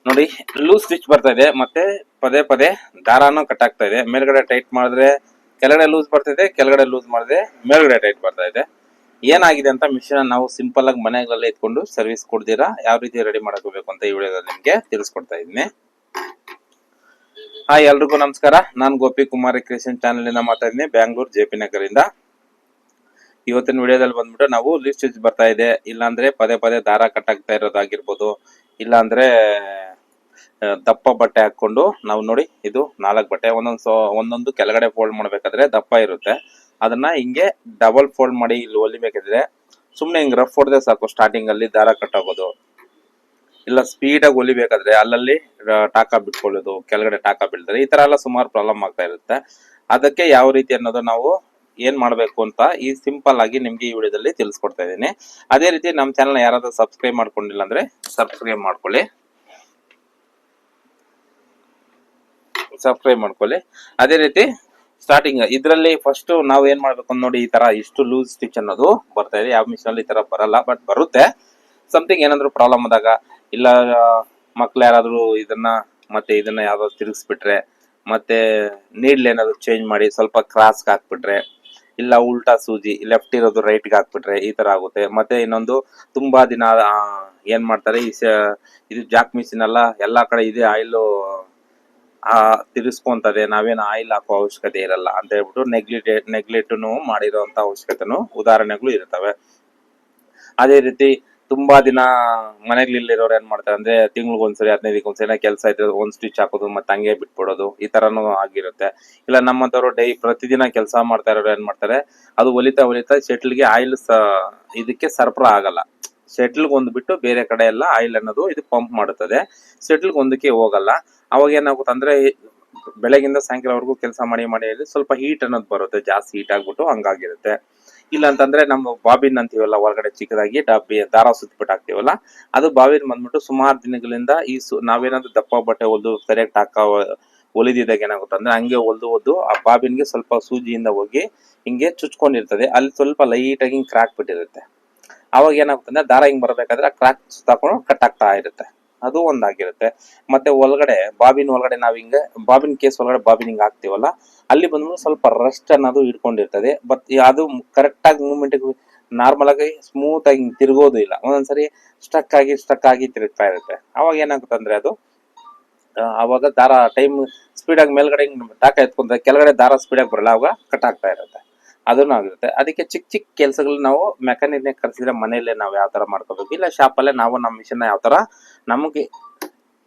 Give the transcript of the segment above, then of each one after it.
ನೋಡಿ loose stitch ಬರ್ತಾ ಇದೆ, ಮತ್ತೆ ಪದೇ ಪದೇ ದಾರಾನು ಕಟ್ ಆಗ್ತಾ ಇದೆ. ಮೇಲ್ಗಡೆ ಟೈಟ್ ಮಾಡಿದ್ರೆ ಕೆಳಗಡೆ ಲೂಸ್ ಬರ್ತಿದೆ, ಕೆಳಗಡೆ ಲೂಸ್ ಮಾಡಿದ್ರೆ ಮೇಲ್ಗಡೆ ಟೈಟ್ ಬರ್ತಾ ಇದೆ. ಏನಾಗಿದೆ ಅಂತ ಮಿಷನ್ ನಾವು ಸಿಂಪಲ್ ಆಗಿ ಮನೆಗಳಲ್ಲೇ ಇಟ್ಕೊಂಡು ಸರ್ವಿಸ್ ಕೊಡ್ತೀರಾ ಯಾವ ರೀತಿ ರೆಡಿ ಮಾಡ್ಕೋಬೇಕು ಅಂತ ಈ ವಿಡಿಯೋದಲ್ಲಿ ನಿಮ್ಗೆ ತಿಳಿಸ್ಕೊಡ್ತಾ ಇದ್ದೀನಿ. ಹಾಯ್, ಎಲ್ರಿಗೂ ನಮಸ್ಕಾರ. ನಾನು ಗೋಪಿ ಕುಮಾರ್ ಕ್ರಿಯೇಷನ್ ಚಾನೆಲ್ ಇಂದ ಮಾತಾಡಿದ್ದೀನಿ, ಬ್ಯಾಂಗ್ಳೂರ್ JP ನಗರಿಂದ. ಇವತ್ತಿನ ವಿಡಿಯೋದಲ್ಲಿ ಬಂದ್ಬಿಟ್ಟು ನಾವು ಲೂಸ್ ಸ್ಟಿಚ್ ಬರ್ತಾ ಇದೆ, ಇಲ್ಲಾಂದ್ರೆ ಪದೇ ಪದೇ ದಾರ ಕಟ್ ಆಗ್ತಾ ಇರೋದಾಗಿರ್ಬೋದು, ಇಲ್ಲಾಂದ್ರೆ ದಪ್ಪ ಬಟ್ಟೆ ಹಾಕೊಂಡು ನಾವು ನೋಡಿ ಇದು 4 ಬಟ್ಟೆ ಒಂದೊಂದು ಕೆಳಗಡೆ ಫೋಲ್ಡ್ ಮಾಡ್ಬೇಕಾದ್ರೆ ದಪ್ಪ ಇರುತ್ತೆ. ಅದನ್ನ ಹಿಂಗೆ ಡಬಲ್ ಫೋಲ್ಡ್ ಮಾಡಿ ಇಲ್ಲಿ ಹೊಲಿಬೇಕಾದ್ರೆ ಸುಮ್ನೆ ಹಿಂಗ್ ರಫ್ ಹೊಡೆದ್ರೆ ಸಾಕು, ಸ್ಟಾರ್ಟಿಂಗ್ ಅಲ್ಲಿ ದಾರ ಕಟ್ ಆಗೋದು. ಇಲ್ಲ ಸ್ಪೀಡ್ ಆಗಿ ಹೊಲಿಬೇಕಾದ್ರೆ ಅಲ್ಲಲ್ಲಿ ಟಾಕ ಬಿಟ್ಕೊಳ್ಳೋದು, ಕೆಳಗಡೆ ಟಾಕ ಬೀಳ್ತಾರೆ, ಈ ತರ ಎಲ್ಲ ಸುಮಾರು ಪ್ರಾಬ್ಲಮ್ ಆಗ್ತಾ ಇರುತ್ತೆ. ಅದಕ್ಕೆ ಯಾವ ರೀತಿ ಅನ್ನೋದು ನಾವು ಏನ್ ಮಾಡ್ಬೇಕು ಅಂತ ಈ ಸಿಂಪಲ್ ಆಗಿ ನಿಮ್ಗೆ ಈ ವಿಡಿಯೋದಲ್ಲಿ ತಿಳಿಸ್ಕೊಡ್ತಾ ಇದ್ದೀನಿ. ಅದೇ ರೀತಿ ನಮ್ಮ ಚಾನಲ್ ಯಾರಾದ್ರೂ ಸಬ್ಸ್ಕ್ರೈಬ್ ಮಾಡ್ಕೊಂಡಿಲ್ಲ ಅಂದ್ರೆ ಸಬ್ಸ್ಕ್ರೈಬ್ ಮಾಡ್ಕೊಳ್ಳಿ. ಅದೇ ರೀತಿ ಸ್ಟಾರ್ಟಿಂಗ್ ಇದರಲ್ಲಿ ಫಸ್ಟ್ ನಾವು ಏನ್ ಮಾಡ್ಬೇಕು ಅಂತ ನೋಡಿ, ಈ ತರ ಇಷ್ಟು ಲೂಸ್ ಸ್ಟಿಚ್ ಅನ್ನೋದು ಬರ್ತಾ ಇದೆ. ಯಾವ ಮಿಷನ್ ಅಲ್ಲಿ ಈ ತರ ಬರಲ್ಲ, ಬಟ್ ಬರುತ್ತೆ. ಸಮಥಿಂಗ್ ಏನಾದ್ರು ಪ್ರಾಬ್ಲಮ್ ಆದಾಗ, ಇಲ್ಲ ಮಕ್ಳು ಯಾರಾದ್ರೂ ಇದನ್ನ ಯಾವ್ದಾದ್ರು ತಿರುಗಿಸ್ಬಿಟ್ರೆ, ಮತ್ತೆ ನೀಡ್ಲ್ ಏನಾದ್ರು ಚೇಂಜ್ ಮಾಡಿ ಸ್ವಲ್ಪ ಕ್ರಾಸ್ ಹಾಕ್ಬಿಟ್ರೆ, ಇಲ್ಲ ಉಲ್ಟಾ ಸೂಜಿ ಲೆಫ್ಟ್ ಇರೋದು ರೈಟ್ ಗೆ ಹಾಕ್ಬಿಟ್ರೆ ಈ ತರ ಆಗುತ್ತೆ. ಮತ್ತೆ ಇನ್ನೊಂದು ತುಂಬಾ ದಿನ ಏನ್ ಮಾಡ್ತಾರೆ, ಇದು ಜಾಕ್ ಮಿಷಿನ್ ಅಲ್ಲ, ಎಲ್ಲಾ ಕಡೆ ಇದೆ ಆಯಿಲ್ ತಿರ್ಸ್ಕೊಂತದೆ, ನಾವೇನು ಆಯಿಲ್ ಹಾಕೋ ಅವಶ್ಯಕತೆ ಇರಲ್ಲ ಅಂತ ಹೇಳ್ಬಿಟ್ಟು ನೆಗ್ಲೆಕ್ಟ್ ಮಾಡಿರೋಂತ ಅವಶ್ಯಕತೆನು ಉದಾಹರಣೆಗಳು ಇರ್ತವೆ. ಅದೇ ರೀತಿ ತುಂಬಾ ದಿನ ಮನೆಗಳಿರೋರು ಏನ್ ಮಾಡ್ತಾರೆ ಅಂದ್ರೆ, ತಿಂಗ್ಳಿಗೊಂದ್ಸರಿ 15 ದಿನಕ್ಕೊಂದ್ಸರಿ ಕೆಲಸ ಇದ್ರೆ ಒಂದ್ ಸ್ಟಿಚ್ ಹಾಕೋದು ಮತ್ತೆ ಹಂಗೆ ಬಿಟ್ಬಿಡೋದು, ಈ ತರನು ಆಗಿರುತ್ತೆ. ಇಲ್ಲ ನಮ್ಮಂತವ್ರು ಪ್ರತಿದಿನ ಕೆಲಸ ಮಾಡ್ತಾ ಇರೋರು ಏನ್ ಮಾಡ್ತಾರೆ, ಅದು ಹೊಲಿತಾ ಶೆಟ್ಲ್ಗೆ ಆಯಿಲ್ ಇದಕ್ಕೆ ಸರಬರಾಜು ಆಗಲ್ಲ. ಶೆಟ್ಲ್ಗೆ ಒಂದು ಬಿಟ್ಟು ಬೇರೆ ಕಡೆ ಎಲ್ಲ ಆಯಿಲ್ ಅನ್ನೋದು ಇದು ಪಂಪ್ ಮಾಡುತ್ತದೆ, ಶೆಟ್ಲ್ಗೆ ಒಂದಕ್ಕೆ ಹೋಗಲ್ಲ. ಅವಾಗ ಏನಾಗುತ್ತೆ ಅಂದ್ರೆ, ಬೆಳಗಿಂದ ಸಾಯಂಕಾಲವರೆಗೂ ಕೆಲಸ ಮಾಡಿ ಸ್ವಲ್ಪ ಹೀಟ್ ಅನ್ನೋದು ಬರುತ್ತೆ, ಜಾಸ್ತಿ ಹೀಟ್ ಆಗ್ಬಿಟ್ಟು ಹಂಗಾಗಿರುತ್ತೆ. ಇಲ್ಲ ಅಂತಂದ್ರೆ ನಮ್ಮ ಬಾಬಿನ್ ಅಂತೀವಲ್ಲ, ಹೊರಗಡೆ ಚಿಕ್ಕದಾಗಿ ದಾರ ಸುತ್ತಬಿಟ್ಟು ಹಾಕ್ತಿವಲ್ಲ, ಅದು ಬಾಬಿನ್ ಬಂದ್ಬಿಟ್ಟು ಸುಮಾರು ದಿನಗಳಿಂದ ನಾವೇನಾದ್ರೂ ದಪ್ಪ ಬಟ್ಟೆ ಹೊಲ್ದು ಕರೆಕ್ಟ್ ಹೊಲಿದಿದಾಗ ಏನಾಗುತ್ತೆ ಅಂದ್ರೆ, ಹಂಗೆ ಹೊಲ್ದು ಆ ಬಾಬಿನ್ಗೆ ಸ್ವಲ್ಪ ಸೂಜಿಯಿಂದ ಹೋಗಿ ಹಿಂಗೆ ಚುಚ್ಕೊಂಡಿರ್ತದೆ, ಅಲ್ಲಿ ಸ್ವಲ್ಪ ಲೈಟ್ ಆಗಿ ಕ್ರಾಕ್ ಬಿಟ್ಟಿರುತ್ತೆ. ಅವಾಗ ಏನಾಗುತ್ತೆ ಅಂದ್ರೆ, ದಾರ ಹಿಂಗ್ ಬರ್ಬೇಕಾದ್ರೆ ಆ ಕ್ರಾಕ್ ಸುತ್ತಾಕೊಂಡು ಕಟ್ ಆಗ್ತಾ ಇರುತ್ತೆ, ಅದು ಒಂದಾಗಿರುತ್ತೆ. ಮತ್ತೆ ಒಳಗಡೆ ಬಾಬಿನ್ ಒಳಗಡೆ ನಾವ್ ಹಿಂಗೆ ಬಾಬಿನ್ ಕೇಸ್ ಒಳಗಡೆ ಬಾಬಿನ್ ಹಿಂಗ್ ಹಾಕ್ತಿವಲ್ಲ, ಅಲ್ಲಿ ಬಂದ್ಬಿಟ್ಟು ಸ್ವಲ್ಪ ರಸ್ಟ್ ಅನ್ನೋದು ಹಿಡ್ಕೊಂಡಿರ್ತದೆ. ಬಟ್ ಅದು ಕರೆಕ್ಟ್ ಆಗಿ ಮೂವ್ಮೆಂಟ್ ನಾರ್ಮಲ್ ಆಗಿ ಸ್ಮೂತ್ ಆಗಿ ತಿರುಗೋದು ಇಲ್ಲ, ಒಂದೊಂದ್ಸರಿ ಸ್ಟಕ್ ಆಗಿ ತಿರುಗ್ತಾ ಇರುತ್ತೆ. ಅವಾಗ ಏನಾಗುತ್ತೆ ಅಂದ್ರೆ, ಅದು ಅವಾಗ ದಾರ ಟೈಮ್ ಸ್ಪೀಡ್ ಆಗಿ ಮೇಲ್ಗಡೆ ಟಾಕ ಎತ್ಕೊಂಡ್ರೆ ಕೆಳಗಡೆ ದಾರ ಸ್ಪೀಡ್ ಆಗಿ ಬರಲ್ಲ, ಅವಾಗ ಕಟ್ ಆಗ್ತಾ ಇರುತ್ತೆ, ಅದನ್ನು ಆಗಿರುತ್ತೆ. ಅದಕ್ಕೆ ಚಿಕ್ಕ ಕೆಲಸಗಳು ನಾವು ಮೆಕ್ಯಾನಿಕ್ನೇ ಕರ್ಸಿದ್ರೆ ಮನೆಯಲ್ಲೇ ನಾವು ಯಾವ ತರ ಮಾಡ್ಕೋಬೇಕು, ಇಲ್ಲ ಶಾಪಲ್ಲೇ ನಾವು ನಮ್ಮ ಮಿಷನ್ ಯಾವ ತರ ನಮಗೆ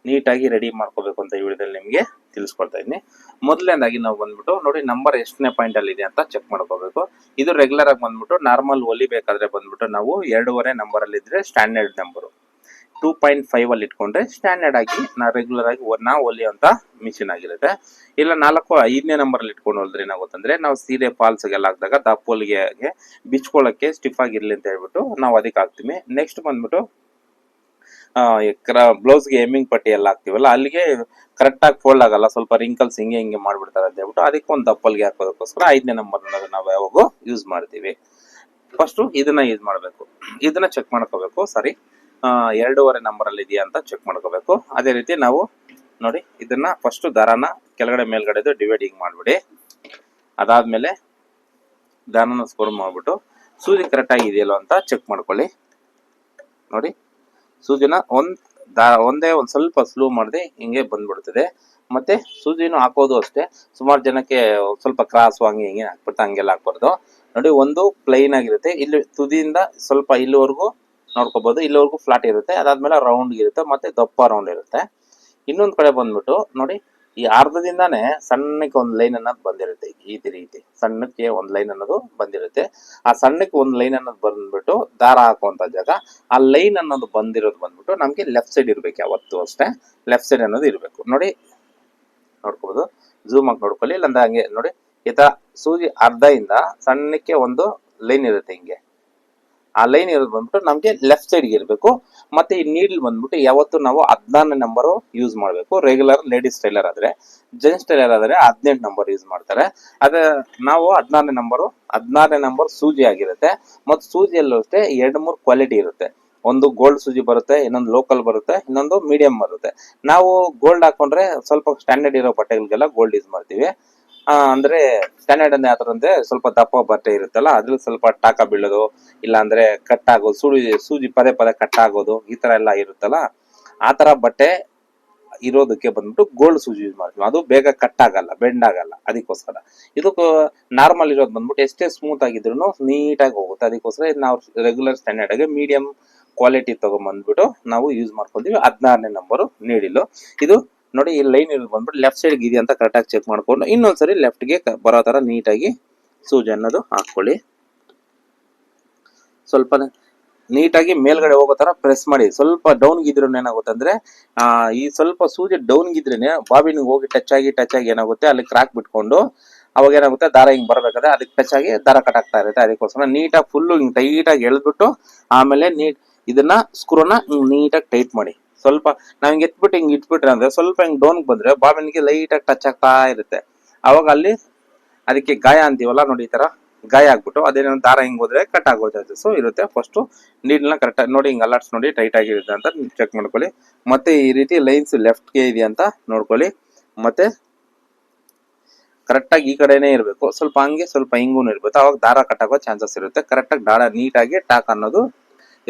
ನೀಟಾಗಿ ರೆಡಿ ಮಾಡ್ಕೋಬೇಕು ಅಂತ ಈ ವಿಡಿಯೋದಲ್ಲಿ ನಿಮ್ಗೆ ತಿಳಿಸ್ಕೊಡ್ತಾ ಇದ್ದೀನಿ. ಮೊದಲನೇದಾಗಿ ನಾವು ಬಂದ್ಬಿಟ್ಟು ನೋಡಿ, ನಂಬರ್ ಎಷ್ಟನೇ ಪಾಯಿಂಟ್ ಅಲ್ಲಿ ಇದೆ ಅಂತ ಚೆಕ್ ಮಾಡ್ಕೋಬೇಕು. ಇದು ರೆಗ್ಯುಲರ್ ಆಗಿ ಬಂದ್ಬಿಟ್ಟು ನಾರ್ಮಲ್ ಹೊಲಿಬೇಕಾದ್ರೆ ಬಂದ್ಬಿಟ್ಟು ನಾವು 2.5 ನಂಬರ್ ಅಲ್ಲಿ ಇದ್ರೆ ಸ್ಟ್ಯಾಂಡರ್ಡ್ ನಂಬರು, 2.5 ಅಲ್ಲಿ ಇಟ್ಕೊಂಡ್ರೆ ಸ್ಟ್ಯಾಂಡರ್ಡ್ ಆಗಿ ರೆಗ್ಯುಲರ್ ಆಗಿ ನಾವು ಹೊಲಿಯುವಂತ ಮಿಷಿನ್ ಆಗಿರುತ್ತೆ. ಇಲ್ಲ 4-5ನೇ ನಂಬರ್ ಅಲ್ಲಿ ಇಟ್ಕೊಂಡು ಹೊಲಿದ್ರೆ ಏನಾಗುತ್ತಂದ್ರೆ, ನಾವು ಸೀರೆ ಫಾಲ್ಸ್ ಗೆಲ್ಲ ಹಾಕಿದಾಗ ದಪ್ಪ ಹೊಲಿಗೆಗೆ ಬಿಚ್ಕೊಳ್ಳಕ್ಕೆ ಸ್ಟಿಫ್ ಆಗಿರ್ಲಿ ಅಂತ ಹೇಳ್ಬಿಟ್ಟು ನಾವು ಅದಕ್ಕೆ ಹಾಕ್ತೀವಿ. ನೆಕ್ಸ್ಟ್ ಬಂದ್ಬಿಟ್ಟು ಬ್ಲೌಸ್ಗೆ ಎಮ್ಮಿಂಗ್ ಪಟ್ಟಿ ಎಲ್ಲ ಹಾಕ್ತಿವಲ್ಲ, ಅಲ್ಲಿಗೆ ಕರೆಕ್ಟ್ ಆಗಿ ಫೋಲ್ಡ್ ಆಗಲ್ಲ, ಸ್ವಲ್ಪ ರಿಂಕಲ್ಸ್ ಹಿಂಗೆ ಮಾಡ್ಬಿಡ್ತಾರೆ ಅಂತ ಹೇಳ್ಬಿಟ್ಟು ಅದಕ್ಕೆ ಒಂದು ದಪ್ಪಲ್ಗೆ ಹಾಕೋದಕ್ಕೋಸ್ಕರ 5ನೇ ನಂಬರ್ ಅನ್ನೋದು ನಾವು ಯಾವಾಗೂ ಯೂಸ್ ಮಾಡ್ತೀವಿ. ಫಸ್ಟ್ ಇದನ್ನ ಯೂಸ್ ಮಾಡ್ಬೇಕು, ಇದನ್ನ ಚೆಕ್ ಮಾಡ್ಕೋಬೇಕು. ಸರಿ, 2.5 ನಂಬರ್ ಅಲ್ಲಿ ಇದೆಯಾ ಅಂತ ಚೆಕ್ ಮಾಡ್ಕೋಬೇಕು. ಅದೇ ರೀತಿ ನಾವು ನೋಡಿ, ಇದನ್ನ ಫಸ್ಟ್ ದಾರಾನ ಕೆಳಗಡೆ ಮೇಲ್ಗಡೆ ಡಿವೈಡಿಂಗ್ ಮಾಡ್ಬಿಡಿ. ಅದಾದ್ಮೇಲೆ ದಾರನ ಸ್ಕೋರ್ ಮಾಡ್ಬಿಟ್ಟು ಸೂಜಿ ಕರೆಕ್ಟ್ ಆಗಿ ಇದೆಯಲ್ಲ ಅಂತ ಚೆಕ್ ಮಾಡ್ಕೊಳ್ಳಿ. ನೋಡಿ, ಸೂಜಿನ ಒಂದೇ ಒಂದ್ ಸ್ವಲ್ಪ ಸ್ಲೋ ಮಾಡದೆ ಹಿಂಗೆ ಬಂದ್ಬಿಡ್ತದೆ. ಮತ್ತೆ ಸೂಜಿನೂ ಹಾಕೋದು ಅಷ್ಟೇ, ಸುಮಾರು ಜನಕ್ಕೆ ಸ್ವಲ್ಪ ಕ್ರಾಸ್ ಹಿಂಗೆ ಹಾಕ್ಬಿಡ್ತಾ ಹಂಗೆಲ್ಲ ಹಾಕ್ಬಾರ್ದು. ನೋಡಿ, ಒಂದು ಪ್ಲೈನ್ ಆಗಿರುತ್ತೆ, ಇಲ್ಲಿ ತುದಿಯಿಂದ ಸ್ವಲ್ಪ ಇಲ್ಲಿವರೆಗೂ ನೋಡ್ಕೋಬಹುದು, ಇಲ್ಲಿವರೆಗೂ ಫ್ಲಾಟ್ ಇರುತ್ತೆ, ಅದಾದ್ಮೇಲೆ ರೌಂಡ್ ಇರುತ್ತೆ, ಮತ್ತೆ ದಪ್ಪ ರೌಂಡ್ ಇರುತ್ತೆ. ಇನ್ನೊಂದ್ ಕಡೆ ಬಂದ್ಬಿಟ್ಟು ನೋಡಿ, ಈ ಅರ್ಧದಿಂದಾನೇ ಸಣ್ಣಕ್ಕೆ ಒಂದು ಲೈನ್ ಅನ್ನೋದು ಬಂದಿರುತ್ತೆ, ಈ ರೀತಿ ಸಣ್ಣಕ್ಕೆ ಒಂದು ಲೈನ್ ಅನ್ನೋದು ಬಂದಿರುತ್ತೆ. ಆ ಸಣ್ಣಕ್ಕೆ ಒಂದು ಲೈನ್ ಅನ್ನೋದು ಬಂದ್ಬಿಟ್ಟು ದಾರ ಹಾಕುವಂತ ಜಾಗ, ಆ ಲೈನ್ ಅನ್ನೋದು ಬಂದಿರೋದು ಬಂದ್ಬಿಟ್ಟು ನಮ್ಗೆ ಲೆಫ್ಟ್ ಸೈಡ್ ಇರ್ಬೇಕು, ಯಾವತ್ತು ಅಷ್ಟೇ ಲೆಫ್ಟ್ ಸೈಡ್ ಅನ್ನೋದು ಇರ್ಬೇಕು. ನೋಡಿ, ನೋಡ್ಕೋಬಹುದು, ಝೂಮ್ ಆಗಿ ನೋಡ್ಕೊಳ್ಳಿ. ಇಲ್ಲಾಂದ್ರೆ ಹಂಗೆ ನೋಡಿ, ಈ ತರ ಸೂಜಿ ಅರ್ಧದಿಂದ ಸಣ್ಣಕ್ಕೆ ಒಂದು ಲೈನ್ ಇರುತ್ತೆ ಹಿಂಗೆ, ಆ ಲೈನ್ ಇರೋದು ಬಂದ್ಬಿಟ್ಟು ನಮ್ಗೆ ಲೆಫ್ಟ್ ಸೈಡ್ಗೆ ಇರಬೇಕು. ಮತ್ತೆ ಈ ನೀಡ್ಲ್ ಬಂದ್ಬಿಟ್ಟು ಯಾವತ್ತು ನಾವು 14ನೇ ನಂಬರ್ ಯೂಸ್ ಮಾಡಬೇಕು. ರೆಗ್ಯುಲರ್ ಲೇಡೀಸ್ ಟೈಲರ್ ಆದ್ರೆ, ಜೆಂಟ್ಸ್ ಟೈಲರ್ ಆದ್ರೆ 18 ನಂಬರ್ ಯೂಸ್ ಮಾಡ್ತಾರೆ. ಅದೇ ನಾವು 16ನೇ ನಂಬರ್ ಸೂಜಿ ಆಗಿರುತ್ತೆ. ಮತ್ತು ಸೂಜಿಯಲ್ಲೂ ಅಷ್ಟೇ 2-3 ಕ್ವಾಲಿಟಿ ಇರುತ್ತೆ. ಒಂದು ಗೋಲ್ಡ್ ಸೂಜಿ ಬರುತ್ತೆ, ಇನ್ನೊಂದು ಲೋಕಲ್ ಬರುತ್ತೆ, ಇನ್ನೊಂದು ಮೀಡಿಯಂ ಬರುತ್ತೆ. ನಾವು ಗೋಲ್ಡ್ ಹಾಕೊಂಡ್ರೆ ಸ್ವಲ್ಪ ಸ್ಟ್ಯಾಂಡರ್ಡ್ ಇರೋ ಬಟ್ಟೆಗಳಿಗೆಲ್ಲ ಗೋಲ್ಡ್ ಯೂಸ್ ಮಾಡ್ತೀವಿ. ಅಂದ್ರೆ ಸ್ಟ್ಯಾಂಡರ್ಡ್ ಅಂದ್ರೆ ಯಾವ ತರ ಅಂದ್ರೆ ಸ್ವಲ್ಪ ದಪ್ಪ ಬಟ್ಟೆ ಇರುತ್ತಲ್ಲ ಅದ್ರಲ್ಲಿ ಸ್ವಲ್ಪ ಟಾಕ ಬೀಳೋದು, ಇಲ್ಲ ಅಂದ್ರೆ ಕಟ್ ಆಗೋದು, ಸೂಜಿ ಪದೇ ಪದೇ ಕಟ್ ಆಗೋದು, ಈ ತರ ಎಲ್ಲ ಇರುತ್ತಲ್ಲ ಆ ತರ ಬಟ್ಟೆ ಇರೋದಕ್ಕೆ ಬಂದ್ಬಿಟ್ಟು ಗೋಲ್ಡ್ ಸೂಜಿ ಯೂಸ್ ಮಾಡ್ತೀವಿ. ಅದು ಬೇಗ ಕಟ್ ಆಗಲ್ಲ, ಬೆಂಡ್ ಆಗಲ್ಲ. ಅದಕ್ಕೋಸ್ಕರ ಇದು ನಾರ್ಮಲ್ ಇರೋದು ಬಂದ್ಬಿಟ್ಟು ಎಷ್ಟೇ ಸ್ಮೂತ್ ಆಗಿದ್ರು ನೀಟಾಗಿ ಹೋಗುತ್ತೆ. ಅದಕ್ಕೋಸ್ಕರ ನಾವು ರೆಗ್ಯುಲರ್ ಸ್ಟ್ಯಾಂಡರ್ಡ್ ಆಗಿ ಮೀಡಿಯಂ ಕ್ವಾಲಿಟಿ ತಗೊಂಡ್ಬಂದ್ಬಿಟ್ಟು ನಾವು ಯೂಸ್ ಮಾಡ್ಕೊತೀವಿ. 16ನೇ ನಂಬರು ನೀಡಿಲು. ಇದು ನೋಡಿ ಈ ಲೈನ್ ಇರೋದು ಬಂದ್ಬಿಟ್ಟು ಲೆಫ್ಟ್ ಸೈಡ್ ಇದೆಯಾ ಅಂತ ಕರೆಕ್ಟಾಗಿ ಚೆಕ್ ಮಾಡ್ಕೊಂಡು ಇನ್ನೊಂದ್ಸರಿ ಲೆಫ್ಟ್ಗೆ ಬರೋ ತರ ನೀಟಾಗಿ ಸೂಜಿ ಅನ್ನೋದು ಹಾಕೊಳ್ಳಿ. ಸ್ವಲ್ಪ ನೀಟಾಗಿ ಮೇಲ್ಗಡೆ ಹೋಗೋ ತರ ಪ್ರೆಸ್ ಮಾಡಿ. ಸ್ವಲ್ಪ ಡೌನ್ ಗಿದ್ರು ಏನಾಗುತ್ತೆ ಅಂದ್ರೆ ಈ ಸ್ವಲ್ಪ ಸೂಜಿ ಡೌನ್ ಗಿದ್ರೇನೆ ಬಾಬಿನಿಗೆ ಹೋಗಿ ಟಚ್ ಆಗಿ ಏನಾಗುತ್ತೆ ಅಲ್ಲಿ ಕ್ರಾಕ್ ಬಿಟ್ಕೊಂಡು ಅವಾಗ ಏನಾಗುತ್ತೆ ದಾರ ಹಿಂಗ್ ಬರ್ಬೇಕಾದ್ರೆ ಅದಕ್ಕೆ ಟಚ್ ಆಗಿ ದಾರ ಕಟ್ ಇರುತ್ತೆ. ಅದಕ್ಕೋಸ್ಕರ ನೀಟಾಗಿ ಫುಲ್ ಹಿಂಗ್ ಟೈಟ್ ಆಗಿ ಎಳ್ದ್ಬಿಟ್ಟು ಆಮೇಲೆ ಇದನ್ನ ಸ್ಕ್ರೂನ ನೀಟಾಗಿ ಟೈಟ್ ಮಾಡಿ. ಸ್ವಲ್ಪ ನಾವ್ ಹಿಂಗ್ ಎತ್ಬಿಟ್ಟು ಹಿಂಗ್ ಇಟ್ಬಿಟ್ರೆ ಅಂದ್ರೆ ಸ್ವಲ್ಪ ಹಿಂಗ್ ಡೌನ್ ಬಂದ್ರೆ ಬಾಬಿನಿಗೆ ಲೈಟ್ ಆಗಿ ಟಚ್ ಆಗ್ತಾ ಇರುತ್ತೆ. ಅವಾಗ ಅಲ್ಲಿ ಅದಕ್ಕೆ ಗಾಯ ಅಂತೀವಲ್ಲ ನೋಡಿ, ಈ ತರ ಗಾಯ ಆಗ್ಬಿಟ್ಟು ಅದೇನೋ ದಾರ ಹಿಂಗ್ ಹೋದ್ರೆ ಕಟ್ ಆಗೋ ಚಾನ್ಸಸ್ ಇರುತ್ತೆ. ಫಸ್ಟ್ ನೀಡ್ನ ಕರೆಕ್ಟ್ ನೋಡಿ ಹಿಂಗ್ ಅಲರ್ಟ್ಸ್ ನೋಡಿ ಟೈಟ್ ಆಗಿರುತ್ತೆ ಅಂತ ಚೆಕ್ ಮಾಡ್ಕೊಳ್ಳಿ. ಮತ್ತೆ ಈ ರೀತಿ ಲೈನ್ಸ್ ಲೆಫ್ಟ್ಗೆ ಇದೆಯಾ ಅಂತ ನೋಡ್ಕೊಳ್ಳಿ. ಮತ್ತೆ ಕರೆಕ್ಟಾಗಿ ಈ ಕಡೆನೇ ಇರಬೇಕು, ಸ್ವಲ್ಪ ಹಂಗೆ ಸ್ವಲ್ಪ ಹಿಂಗೂ ಇರ್ಬೇಕು. ಅವಾಗ ದಾರ ಕಟ್ ಆಗೋ ಚಾನ್ಸಸ್ ಇರುತ್ತೆ. ಕರೆಕ್ಟಾಗಿ ದಾರ ನೀಟಾಗಿ ಟಾಕ್ ಅನ್ನೋದು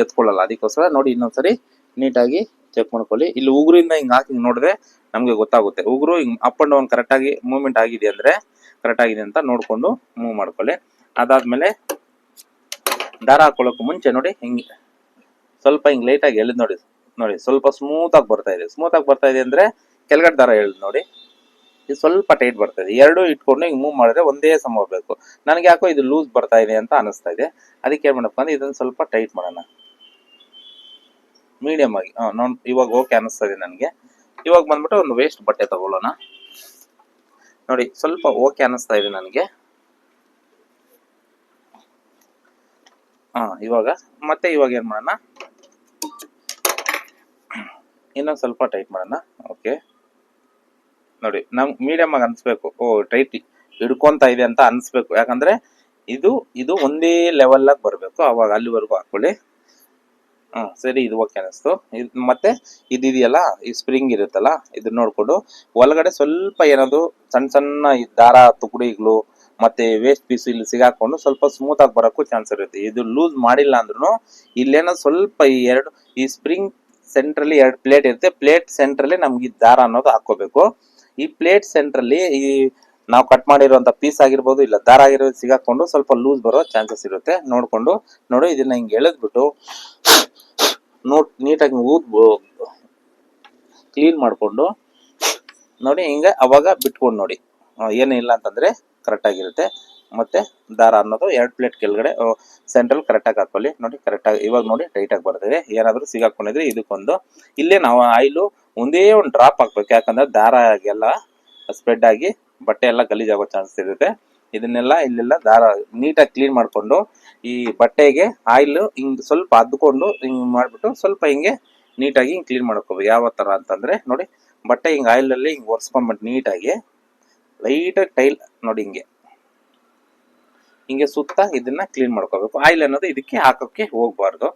ಎತ್ಕೊಳ್ಳಲ್ಲ. ಅದಕ್ಕೋಸ್ಕರ ನೋಡಿ ಇನ್ನೊಂದ್ಸರಿ ನೀಟಾಗಿ ಚೆಕ್ ಮಾಡ್ಕೊಳ್ಳಿ. ಇಲ್ಲಿ ಉಗುರಿಂದ ಹಿಂಗ್ ಹಾಕಿ ನೋಡಿದ್ರೆ ನಮ್ಗೆ ಗೊತ್ತಾಗುತ್ತೆ. ಉಗುರು ಹಿಂಗ್ ಅಪ್ ಅಂಡ್ ಡೌನ್ ಕರೆಕ್ಟಾಗಿ ಮೂವ್ಮೆಂಟ್ ಆಗಿದೆ ಅಂದ್ರೆ ಕರೆಕ್ಟ್ ಆಗಿದೆ ಅಂತ ನೋಡ್ಕೊಂಡು ಮೂವ್ ಮಾಡ್ಕೊಳ್ಳಿ. ಅದಾದ್ಮೇಲೆ ದಾರ ಹಾಕೊಳ್ಳೋಕೆ ಮುಂಚೆ ನೋಡಿ ಹಿಂಗೆ ಸ್ವಲ್ಪ ಹಿಂಗ್ ಲೈಟ್ ಆಗಿ ಎಳೆದ್ ನೋಡಿ ಸ್ವಲ್ಪ ಸ್ಮೂತ್ ಆಗಿ ಬರ್ತಾ ಇದೆ. ಸ್ಮೂತ್ ಆಗಿ ಬರ್ತಾ ಇದೆ ಅಂದ್ರೆ ಕೆಳಗಡೆ ದಾರ ಎಳೆದ್ ನೋಡಿ ಇದು ಸ್ವಲ್ಪ ಟೈಟ್ ಬರ್ತಾ ಇದೆ. ಎರಡು ಇಟ್ಕೊಂಡು ಹಿಂಗ್ ಮೂವ್ ಮಾಡಿದ್ರೆ ಒಂದೇ ಸಮ ಹೋಗ್ಬೇಕು. ನನಗೆ ಯಾಕೋ ಇದು ಲೂಸ್ ಬರ್ತಾ ಇದೆ ಅಂತ ಅನಿಸ್ತಾ ಇದೆ. ಅದಕ್ಕೆ ಏನ್ ಮಾಡಪ್ಪ ಅಂದ್ರೆ ಇದನ್ನ ಸ್ವಲ್ಪ ಟೈಟ್ ಮಾಡೋಣ ಮೀಡಿಯಂ ಆಗಿ. ಇವಾಗ ಓಕೆ ಅನಿಸ್ತಾ ಇದೆ ನನಗೆ. ಇವಾಗ ಬಂದ್ಬಿಟ್ಟು ಒಂದು ವೇಸ್ಟ್ ಬಟ್ಟೆ ತಗೊಳ್ಳೋಣ. ನೋಡಿ ಸ್ವಲ್ಪ ಓಕೆ ಅನಿಸ್ತಾ ಇದೆ ನನಗೆ. ಇವಾಗ ಏನ್ ಮಾಡೋಣ, ಇನ್ನೊಂದು ಸ್ವಲ್ಪ ಟೈಟ್ ಮಾಡೋಣ. ಓಕೆ ನೋಡಿ ನಮ್ಗೆ ಮೀಡಿಯಂ ಆಗಿ ಅನ್ಸ್ಬೇಕು. ಟೈಟ್ ಹಿಡ್ಕೊಂತ ಇದೆ ಅಂತ ಅನ್ಸ್ಬೇಕು. ಯಾಕಂದ್ರೆ ಇದು ಒಂದೇ ಲೆವೆಲ್ ಆಗಿ ಬರ್ಬೇಕು. ಅವಾಗ ಅಲ್ಲಿವರೆಗೂ ಹಾಕೊಳ್ಳಿ. ಸರಿ, ಇದು ಓಕೆ ಅನಿಸ್ತು. ಮತ್ತೆ ಇದೆಯಲ್ಲ ಈ ಸ್ಪ್ರಿಂಗ್ ಇರುತ್ತಲ್ಲ ಇದನ್ನ ನೋಡ್ಕೊಂಡು ಒಳಗಡೆ ಸ್ವಲ್ಪ ಏನಾದ್ರು ಸಣ್ಣ ಸಣ್ಣ ದಾರ ತುಕಡಿಗಳು ಮತ್ತೆ ವೇಸ್ಟ್ ಪೀಸ್ ಇಲ್ಲಿ ಸಿಗಾಕೊಂಡು ಸ್ವಲ್ಪ ಸ್ಮೂತ್ ಆಗಿ ಬರೋಕ್ಕೂ ಚಾನ್ಸ್ ಇರುತ್ತೆ. ಇದು ಲೂಸ್ ಮಾಡಿಲ್ಲ ಅಂದ್ರೂ ಇಲ್ಲೇನೋ ಸ್ವಲ್ಪ ಈ ಸ್ಪ್ರಿಂಗ್ ಸೆಂಟ್ರಲ್ಲಿ 2 ಪ್ಲೇಟ್ ಇರುತ್ತೆ. ಪ್ಲೇಟ್ ಸೆಂಟ್ರಲ್ಲಿ ನಮ್ಗೆ ಈ ದಾರ ಅನ್ನೋದು ಹಾಕೋಬೇಕು. ಈ ಪ್ಲೇಟ್ ಸೆಂಟ್ರಲ್ಲಿ ಈ ನಾವು ಕಟ್ ಮಾಡಿರುವಂತ ಪೀಸ್ ಆಗಿರ್ಬೋದು ಇಲ್ಲ ದಾರ ಆಗಿರೋದು ಸಿಗಾಕೊಂಡು ಸ್ವಲ್ಪ ಲೂಸ್ ಬರೋ ಚಾನ್ಸಸ್ ಇರುತ್ತೆ. ನೋಡ್ಕೊಂಡು ನೋಡಿ ಇದನ್ನ ಹಿಂಗೆ ಎಳೆದ್ಬಿಟ್ಟು ನೀಟಾಗಿ ಕ್ಲೀನ್ ಮಾಡ್ಕೊಂಡು ನೋಡಿ ಹಿಂಗೆ ಅವಾಗ ಬಿಟ್ಕೊಂಡು ನೋಡಿ ಏನಿಲ್ಲ ಅಂತಂದ್ರೆ ಕರೆಕ್ಟ್ ಆಗಿರುತ್ತೆ. ಮತ್ತೆ ದಾರ ಅನ್ನೋದು 2 ಪ್ಲೇಟ್ ಕೆಳಗಡೆ ಸೆಂಟ್ರಲ್ ಕರೆಕ್ಟಾಗಿ ಹಾಕೊಳ್ಳಿ. ನೋಡಿ ಕರೆಕ್ಟಾಗಿ ಇವಾಗ ನೋಡಿ ಟೈಟಾಗಿ ಬರ್ತಿದೆ. ಏನಾದರೂ ಸಿಗಾಕೊಂಡಿದ್ರೆ ಇದಕ್ಕೊಂದು ಇಲ್ಲೇ ನಾವು ಆಯಿಲು ಒಂದೇ ಒಂದು ಡ್ರಾಪ್ ಹಾಕ್ಬೇಕು. ಯಾಕಂದ್ರೆ ದಾರ ಎಲ್ಲ ಸ್ಪ್ರೆಡ್ ಆಗಿ ಬಟ್ಟೆ ಎಲ್ಲ ಗಲೀಜಾಗೋ ಚಾನ್ಸಸ್ ಇರುತ್ತೆ. ಇದನ್ನೆಲ್ಲ ಇಲ್ಲೆಲ್ಲ ದಾರ ನೀಟಾಗಿ ಕ್ಲೀನ್ ಮಾಡ್ಕೊಂಡು ಈ ಬಟ್ಟೆಗೆ ಆಯಿಲ್ ಹಿಂಗ್ ಸ್ವಲ್ಪ ಅದ್ಕೊಂಡು ಹಿಂಗ್ ಮಾಡ್ಬಿಟ್ಟು ಸ್ವಲ್ಪ ಹಿಂಗೆ ನೀಟಾಗಿ ಹಿಂಗ್ ಕ್ಲೀನ್ ಮಾಡ್ಕೋಬೇಕು. ಯಾವ ತರ ಅಂತಂದ್ರೆ ನೋಡಿ ಬಟ್ಟೆ ಹಿಂಗ್ ಆಯಿಲ್ ಅಲ್ಲಿ ಹಿಂಗ್ ಒರೆಸ್ಕೊಂಡ್ಬಿಟ್ಟು ನೀಟಾಗಿ ಲೈಟ್ ಟೈಲ್ ನೋಡಿ ಹಿಂಗೆ ಸುತ್ತ ಇದನ್ನ ಕ್ಲೀನ್ ಮಾಡ್ಕೋಬೇಕು. ಆಯಿಲ್ ಅನ್ನೋದು ಇದಕ್ಕೆ ಹಾಕೋಕೆ ಹೋಗ್ಬಾರ್ದು.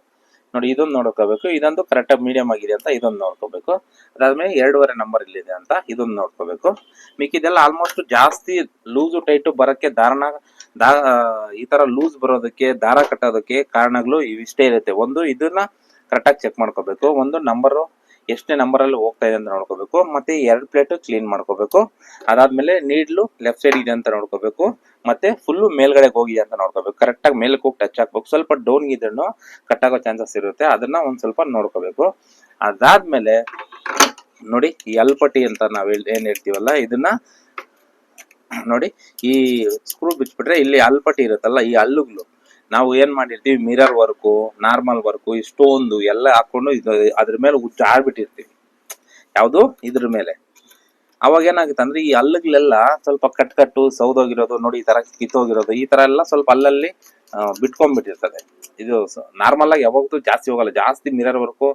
ನೋಡಿ ಇದೊಂದು ನೋಡ್ಕೋಬೇಕು. ಇದೊಂದು ಕರೆಕ್ಟಾಗಿ ಮೀಡಿಯಂ ಆಗಿದೆ ಅಂತ ಇದೊಂದು ನೋಡ್ಕೋಬೇಕು. ಅದಾದ್ಮೇಲೆ 2.5 ನಂಬರ್ ಇಲ್ಲಿದೆ ಅಂತ ಇದೊಂದು ನೋಡ್ಕೋಬೇಕು. ಮಿಕ್ಕಿದೆಲ್ಲ ಆಲ್ಮೋಸ್ಟ್ ಜಾಸ್ತಿ ಲೂಸು ಟೈಟು ಬರೋಕ್ಕೆ ಈ ತರ ಲೂಸ್ ಬರೋದಕ್ಕೆ ದಾರ ಕಟ್ಟೋದಕ್ಕೆ ಕಾರಣಗಳು ಇವಿಷ್ಟೇ ಇರುತ್ತೆ. ಒಂದು ಇದನ್ನ ಕರೆಕ್ಟಾಗಿ ಚೆಕ್ ಮಾಡ್ಕೋಬೇಕು. ಒಂದು ನಂಬರು ಎಷ್ಟನೇ ನಂಬರಲ್ಲಿ ಹೋಗ್ತಾ ಇದೆ ಅಂತ ನೋಡ್ಕೋಬೇಕು. ಮತ್ತೆ 2 ಪ್ಲೇಟ್ ಕ್ಲೀನ್ ಮಾಡ್ಕೋಬೇಕು. ಅದಾದ್ಮೇಲೆ ನೀಡ್ಲು ಲೆಫ್ಟ್ ಸೈಡ್ ಇದೆ ಅಂತ ನೋಡ್ಕೋಬೇಕು. ಮತ್ತೆ ಫುಲ್ಲು ಮೇಲ್ಗಡೆ ಹೋಗಿದೆ ಅಂತ ನೋಡ್ಕೋಬೇಕು. ಕರೆಕ್ಟಾಗಿ ಮೇಲಕ್ಕೆ ಹೋಗಿ ಟಚ್ ಹಾಕ್ಬೇಕು. ಸ್ವಲ್ಪ ಡೌನ್ ಇದ್ರೂ ಕಟ್ ಆಗೋ ಚಾನ್ಸಸ್ ಇರುತ್ತೆ. ಅದನ್ನ ಒಂದ್ ಸ್ವಲ್ಪ ನೋಡ್ಕೋಬೇಕು. ಅದಾದ್ಮೇಲೆ ನೋಡಿ ಈ ಅಲ್ಪಟ್ಟಿ ಅಂತ ನಾವ್ ಏನ್ ಹೇಳ್ತೀವಲ್ಲ ಇದನ್ನ ನೋಡಿ ಈ ಸ್ಕ್ರೂ ಬಿಚ್ಬಿಟ್ರೆ ಇಲ್ಲಿ ಅಲ್ಪಟ್ಟಿ ಇರುತ್ತಲ್ಲ ಈ ಹಲ್ಲುಗಳು ನಾವು ಏನ್ ಮಾಡಿರ್ತೀವಿ ಮಿರರ್ ವರ್ಕು ನಾರ್ಮಲ್ ವರ್ಕು ಈ ಸ್ಟೋನ್ದು ಎಲ್ಲ ಹಾಕೊಂಡು ಅದ್ರ ಮೇಲೆ ಆಡ್ಬಿಟ್ಟಿರ್ತೀವಿ ಯಾವುದು ಇದ್ರ ಮೇಲೆ. ಅವಾಗ ಏನಾಗುತ್ತೆ ಅಂದ್ರೆ ಈ ಹಲ್ಲುಗಳೆಲ್ಲ ಸ್ವಲ್ಪ ಕಟ್ಟು ಸೌದೋಗಿರೋದು ನೋಡಿ ಈ ತರ ಕಿತ್ತೋಗಿರೋದು ಈ ತರ ಎಲ್ಲ ಸ್ವಲ್ಪ ಅಲ್ಲಲ್ಲಿ ಬಿಟ್ಕೊಂಡ್ಬಿಟ್ಟಿರ್ತದೆ. ಇದು ನಾರ್ಮಲ್ ಆಗಿ ಯಾವಾಗಲೂ ಜಾಸ್ತಿ ಹೋಗಲ್ಲ. ಜಾಸ್ತಿ ಮಿರರ್ ವರ್ಕು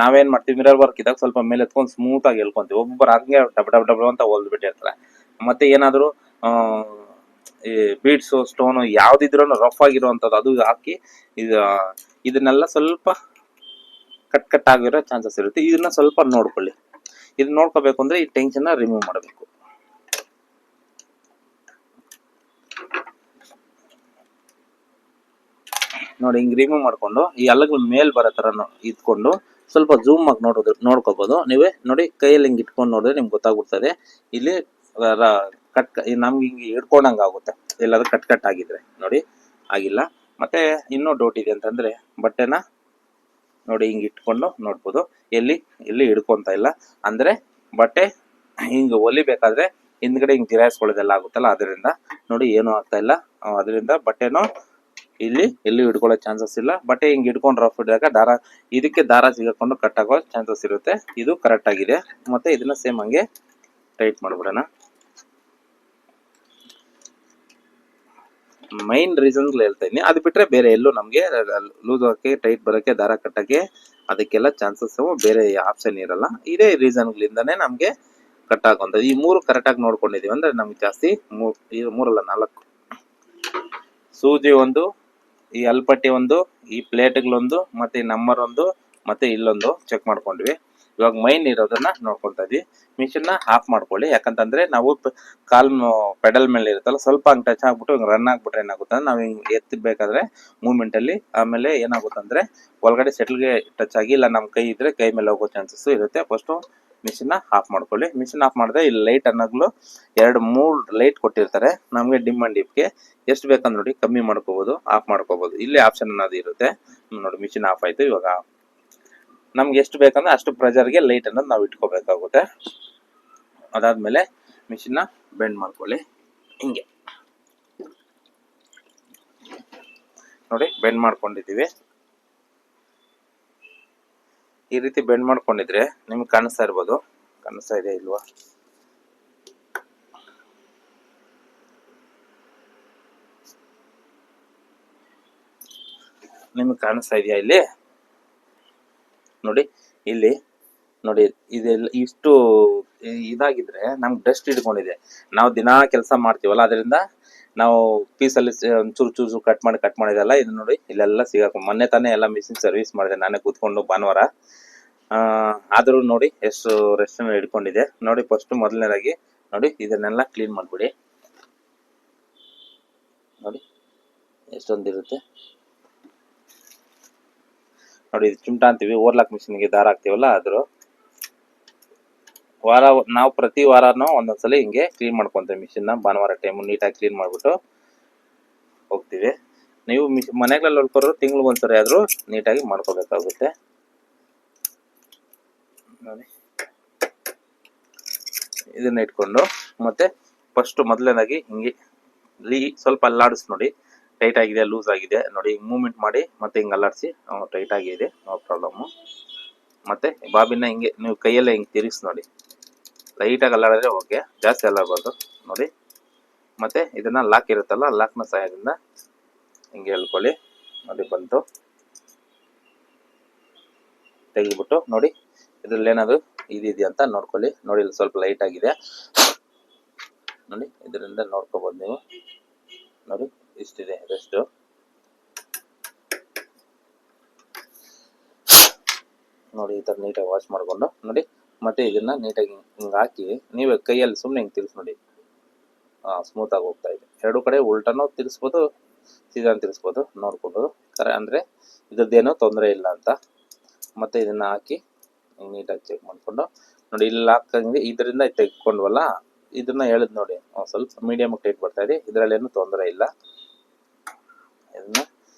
ನಾವೇನ್ ಮಾಡ್ತೀವಿ ಮಿರರ್ ವರ್ಕ್ ಇದ್ದಾಗ ಸ್ವಲ್ಪ ಮೇಲೆ ಎತ್ಕೊಂಡು ಸ್ಮೂತ್ ಆಗಿ ಎಳ್ಕೊಂತೀವಿ. ಒಬ್ಬೊಬ್ಬರು ಹಂಗೆ ಡಬ್ ಅಂತ ಹೊಲ್ದು ಬಿಟ್ಟಿರ್ತಾರೆ. ಮತ್ತೆ ಏನಾದ್ರು ಈ ಬೀಡ್ಸು ಸ್ಟೋನು ಯಾವ್ದಿದ್ರು ರಫ್ ಆಗಿರುವಂತದ್ದು ಅದು ಹಾಕಿ ಇದನ್ನೆಲ್ಲ ಸ್ವಲ್ಪ ಕಟ್ ಕಟ್ ಆಗಿರೋ ಚಾನ್ಸಸ್ ಇರುತ್ತೆ. ಇದನ್ನ ಸ್ವಲ್ಪ ನೋಡ್ಕೊಳ್ಳಿ. ಇದು ನೋಡ್ಕೋಬೇಕು ಅಂದ್ರೆ ಈ ಟೆನ್ಷನ್ ರಿಮೂವ್ ಮಾಡಬೇಕು. ನೋಡಿ ಹಿಂಗ್ ರಿಮೂವ್ ಮಾಡ್ಕೊಂಡು ಈ ಹಲ್ಲಗಳ ಮೇಲ್ ಬರೋ ತರ ಇದ್ಕೊಂಡು ಸ್ವಲ್ಪ ಜೂಮ್ ಆಗಿ ನೋಡ್ಕೋಬಹುದು. ನೀವೇ ನೋಡಿ ಕೈಯಲ್ಲಿ ಹಿಂಗ್ ಇಟ್ಕೊಂಡು ನೋಡಿದ್ರೆ ನಿಮ್ಗೆ ಗೊತ್ತಾಗ್ಬಿಡ್ತದೆ ಇಲ್ಲಿ ಕಟ್ ನಮ್ಗೆ ಹಿಂಗೆ ಹಿಡ್ಕೊಂಡಂಗ ಆಗುತ್ತೆ ಎಲ್ಲಾದ್ರೂ ಕಟ್ ಕಟ್ ಆಗಿದ್ರೆ. ನೋಡಿ ಆಗಿಲ್ಲ. ಮತ್ತೆ ಇನ್ನೂ ಡೌಟ್ ಇದೆ ಅಂತಂದ್ರೆ ಬಟ್ಟೆನ ನೋಡಿ ಹಿಂಗ್ ಇಟ್ಕೊಂಡು ನೋಡ್ಬೋದು, ಎಲ್ಲಿ ಹಿಡ್ಕೊಂತ ಇಲ್ಲ. ಅಂದ್ರೆ ಬಟ್ಟೆ ಹಿಂಗ್ ಹೊಲಿಬೇಕಾದ್ರೆ ಹಿಂದ್ಗಡೆ ಹಿಂಗ್ ಜಿರಾಯಿಸ್ಕೊಳ್ಳೋದೆಲ್ಲ ಆಗುತ್ತಲ್ಲ, ಅದರಿಂದ ನೋಡಿ ಏನು ಆಗ್ತಾ ಇಲ್ಲ. ಅದರಿಂದ ಬಟ್ಟೆನೂ ಎಲ್ಲಿ ಹಿಡ್ಕೊಳ್ಳೋ ಚಾನ್ಸಸ್ ಇಲ್ಲ. ಬಟ್ಟೆ ಹಿಂಗ್ ಹಿಡ್ಕೊಂಡು ರಫ್ ಹಿಡಿದಾಗ ಇದಕ್ಕೆ ದಾರ ಸಿಗಾಕೊಂಡು ಕಟ್ ಆಗೋ ಚಾನ್ಸಸ್ ಇರುತ್ತೆ. ಇದು ಕರೆಕ್ಟ್ ಆಗಿದೆ. ಮತ್ತೆ ಇದನ್ನ ಸೇಮ್ ಹಂಗೆ ಟೈಟ್ ಮಾಡ್ಬಿಡೋಣ. ಮೈನ್ ರೀಸನ್ ಹೇಳ್ತಾ ಇದೀನಿ, ಅದು ಬಿಟ್ರೆ ಬೇರೆ ಎಲ್ಲೂ ನಮ್ಗೆ ಲೂಸ್ ಹಾಕಿ ಟೈಟ್ ಬರೋಕೆ ದಾರ ಕಟ್ಟಕ್ಕೆ ಅದಕ್ಕೆಲ್ಲ ಚಾನ್ಸಸ್ ಬೇರೆ ಆಪ್ಷನ್ ಇರಲ್ಲ. ಇದೇ ರೀಸನ್ಗಳಿಂದಾನೇ ನಮ್ಗೆ ಕಟ್ ಆಗುವಂಥದ್ದು. ಈ 3 ಕರೆಕ್ಟ್ ಆಗಿ ನೋಡ್ಕೊಂಡಿದೀವಿ ಅಂದ್ರೆ ನಮ್ಗೆ ಜಾಸ್ತಿ 3 ಅಲ್ಲ 4 ಸೂಜಿ ಒಂದು, ಈ ಅಲ್ಪಟ್ಟಿ ಒಂದು, ಈ ಪ್ಲೇಟ್ಗಳೊಂದು, ಮತ್ತೆ ಈ ನಂಬರ್ ಒಂದು, ಮತ್ತೆ ಇಲ್ಲೊಂದು ಚೆಕ್ ಮಾಡ್ಕೊಂಡ್ವಿ. ಇವಾಗ ಮೈನ್ ಇರೋದನ್ನ ನೋಡ್ಕೊತಾ ಇದ್ವಿ. ಮಿಷಿನ್ ಆಫ್ ಮಾಡ್ಕೊಳ್ಳಿ. ಯಾಕಂತಂದ್ರೆ ನಾವು ಕಾಲ್ ಪೆಡಲ್ ಮೇಲೆ ಇರುತ್ತಲ್ಲ, ಸ್ವಲ್ಪ ಹಂಗ್ ಟಚ್ ಆಗ್ಬಿಟ್ಟು ರನ್ ಆಗ್ಬಿಟ್ರೆ ಏನಾಗುತ್ತೆ, ನಾವ್ ಹಿಂಗ್ ಎತ್ತಬೇಕಾದ್ರೆ ಮೂವ್ಮೆಂಟ್ ಅಲ್ಲಿ ಆಮೇಲೆ ಏನಾಗುತ್ತಂದ್ರೆ ಒಳಗಡೆ ಸೆಟ್ಲ್ಗೆ ಟಚ್ ಆಗಿ ಇಲ್ಲ ನಮ್ ಕೈ ಇದ್ರೆ ಕೈ ಮೇಲೆ ಹೋಗೋ ಚಾನ್ಸಸ್ ಇರುತ್ತೆ. ಫಸ್ಟ್ ಮಿಷಿನ್ ಆಫ್ ಮಾಡ್ಕೊಳ್ಳಿ. ಮಿಷಿನ್ ಆಫ್ ಮಾಡಿದ್ರೆ ಇಲ್ಲಿ ಲೈಟ್ ಅನ್ನೋಗ್ಲು 2-3 ಲೈಟ್ ಕೊಟ್ಟಿರ್ತಾರೆ. ನಮ್ಗೆ ಡಿಮ್ ಅಂಡ್ ಡಿಪ್ಗೆ ಎಷ್ಟು ಬೇಕಂದ್ ನೋಡಿ ಕಮ್ಮಿ ಮಾಡ್ಕೋಬಹುದು, ಆಫ್ ಮಾಡ್ಕೋಬಹುದು. ಇಲ್ಲಿ ಆಪ್ಷನ್ ಅನ್ನೋದು ಇರುತ್ತೆ. ನೋಡಿ ಮಿಷಿನ್ ಆಫ್ ಆಯ್ತು. ಇವಾಗ ನಮ್ಗೆ ಎಷ್ಟು ಬೇಕಂದ್ರೆ ಅಷ್ಟು ಪ್ರೆಷರ್ಗೆ ಲೈಟ್ ಅನ್ನೋದು ನಾವು ಇಟ್ಕೋಬೇಕಾಗುತ್ತೆ. ಅದಾದ್ಮೇಲೆ ಮಿಷಿನ್ ಬೆಂಡ್ ಮಾಡ್ಕೊಳ್ಳಿ. ಹಿಂಗೆ ನೋಡಿ ಬೆಂಡ್ ಮಾಡ್ಕೊಂಡಿದೀವಿ. ಈ ರೀತಿ ಬೆಂಡ್ ಮಾಡ್ಕೊಂಡಿದ್ರೆ ನಿಮ್ಗೆ ಕಾಣಿಸ್ತಾ ಇರ್ಬೋದು. ಕಾಣಿಸ್ತಾ ಇದೆ ಇಲ್ವಾ? ನಿಮ್ಗೆ ಕಾಣಿಸ್ತಾ ಇದೆಯಾ? ಇಲ್ಲಿ ನೋಡಿ, ಇಲ್ಲಿ ನೋಡಿ, ಇದೆಲ್ಲ ಇಷ್ಟು ಇದಾಗಿದ್ರೆ ನಮ್ಗೆ ಡಸ್ಟ್ ಹಿಡ್ಕೊಂಡಿದೆ. ನಾವು ದಿನಾ ಕೆಲಸ ಮಾಡ್ತೀವಲ್ಲ, ಅದರಿಂದ ನಾವು ಪೀಸಲ್ಲಿ ಚೂರು ಕಟ್ ಮಾಡಿದೆಲ್ಲ ಇದು ನೋಡಿ ಇಲ್ಲೆಲ್ಲ ಸಿಗಾಕೊಂಡು. ಮೊನ್ನೆ ತಾನೇ ಎಲ್ಲ ಮಿಷಿನ್ ಸರ್ವಿಸ್ ಮಾಡಿದೆ ನಾನೇ ಕೂತ್ಕೊಂಡು ಭಾನುವಾರ. ಆದ್ರೂ ನೋಡಿ ಎಷ್ಟು ರೆಸ್ಟ್ ಹಿಡ್ಕೊಂಡಿದೆ ನೋಡಿ. ಫಸ್ಟ್ ಮೊದಲನೇದಾಗಿ ನೋಡಿ ಇದನ್ನೆಲ್ಲ ಕ್ಲೀನ್ ಮಾಡ್ಬಿಡಿ. ನೋಡಿ ಎಷ್ಟೊಂದಿರುತ್ತೆ ನೋಡಿ. ಇದು ಚಿಮಟ ಅಂತೀವಿ, ಓರ್ಲಾಕ್ ಮಿಷಿನ್ಗೆ ದಾರ ಹಾಕ್ತಿವಲ್ಲ ಅದ್ರ ನಾವು ಪ್ರತಿ ವಾರನೂ ಒಂದೊಂದ್ಸಲಿ ಹಿಂಗೆ ಕ್ಲೀನ್ ಮಾಡ್ಕೊಂತೀವಿ ಮಿಷಿನ್. ಭಾನುವಾರ ಟೈಮ್ ನೀಟಾಗಿ ಕ್ಲೀನ್ ಮಾಡ್ಬಿಟ್ಟು ಹೋಗ್ತೀವಿ. ನೀವು ಮನೆಗಳಲ್ಲಿ ಹೊಲ್ಕೋರು ತಿಂಗ್ಳಿಗೆ ಒಂದ್ಸರಿ ಆದ್ರೂ ನೀಟಾಗಿ ಮಾಡ್ಕೋಬೇಕಾಗುತ್ತೆ. ನೋಡಿ ಇದನ್ನ ಇಟ್ಕೊಂಡು ಮತ್ತೆ ಫಸ್ಟ್ ಮೊದಲನೇದಾಗಿ ಹಿಂಗೆ ಸ್ವಲ್ಪ ಅಲ್ಲಾಡಿಸ್ ನೋಡಿ, ಟೈಟ್ ಆಗಿದೆ ಲೂಸ್ ಆಗಿದೆ ನೋಡಿ. ಮೂವ್ಮೆಂಟ್ ಮಾಡಿ ಮತ್ತೆ ಹಿಂಗೆ ಅಲ್ಲಾಡಿಸಿ ಟೈಟ್ ಆಗಿದೆ, ನೋ ಪ್ರಾಬ್ಲಮ್. ಮತ್ತೆ ಬಾಬಿನ ಹಿಂಗೆ ನೀವು ಕೈಯಲ್ಲೇ ಹಿಂಗೆ ತಿರುಗಿಸಿ ನೋಡಿ, ಲೈಟಾಗಿ ಅಲ್ಲಾಡಿದ್ರೆ ಓಕೆ, ಜಾಸ್ತಿ ಅಲ್ಲಾಡಬಾರ್ದು ನೋಡಿ. ಮತ್ತೆ ಇದನ್ನ ಲಾಕ್ ಇರುತ್ತಲ್ಲ, ಲಾಕ್ನ ಸಹಾಯದಿಂದ ಹಿಂಗೆ ಎಳ್ಕೊಳ್ಳಿ. ನೋಡಿ ಬಂತು, ತೆಗೆದ್ಬಿಟ್ಟು ನೋಡಿ ಇದ್ರಲ್ಲಿ ಏನಾದ್ರು ಇದೆಯಾ ಅಂತ ನೋಡ್ಕೊಳ್ಳಿ. ನೋಡಿ ಇಲ್ಲಿ ಸ್ವಲ್ಪ ಲೈಟ್ ಆಗಿದೆ ನೋಡಿ, ಇದರಿಂದ ನೋಡ್ಕೋಬಹುದು ನೀವು. ನೋಡಿ ಇಷ್ಟಿದೆ ರೆಸ್ಟ್. ನೋಡಿ ಈ ತರ ನೀಟಾಗಿ ವಾಶ್ ಮಾಡ್ಕೊಂಡು ನೋಡಿ. ಮತ್ತೆ ಇದನ್ನ ನೀಟಾಗಿ ಹಿಂಗೆ ಹಾಕಿ ನೀವೇ ಕೈಯಲ್ಲಿ ಸುಮ್ಮನೆ ಹಿಂಗೆ ತಿರ್ಸಿ ನೋಡಿ, ಸ್ಮೂತ್ ಆಗಿ ಹೋಗ್ತಾ ಇದೆ. ಎರಡು ಕಡೆ ಉಲ್ಟಾನು ತಿರ್ಸ್ಬೋದು, ಸೀದಾ ತಿರ್ಸ್ಬೋದು, ನೋಡ್ಕೊಂಡು ಅಂದ್ರೆ ಇದ್ರದ್ದೇನೋ ತೊಂದರೆ ಇಲ್ಲ ಅಂತ. ಮತ್ತೆ ಇದನ್ನ ಹಾಕಿ ನೀಟಾಗಿ ಚೆಕ್ ಮಾಡ್ಕೊಂಡು ನೋಡಿ, ಇಲ್ಲಿ ಹಾಕಂಗೆ ಇದರಿಂದ ತೆಗೆದುಕೊಂಡ್ವಲ್ಲ, ಇದನ್ನ ಹೇಳಿದ್ ನೋಡಿ ಸ್ವಲ್ಪ ಮೀಡಿಯಮ್ ಟೈಟ್ ಬರ್ತಾ ಇದೆ, ಇದರಲ್ಲಿ ಏನು ತೊಂದರೆ ಇಲ್ಲ. ಇದನ್ನ